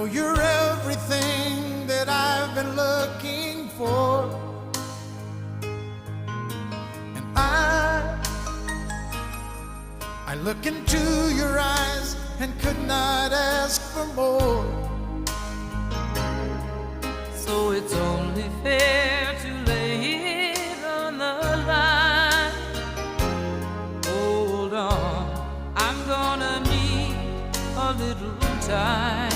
know you're everything that I've been looking for, and I look into your eyes and could not ask for more. So it's only fair to lay it on the line. Hold on, I'm gonna need a little time.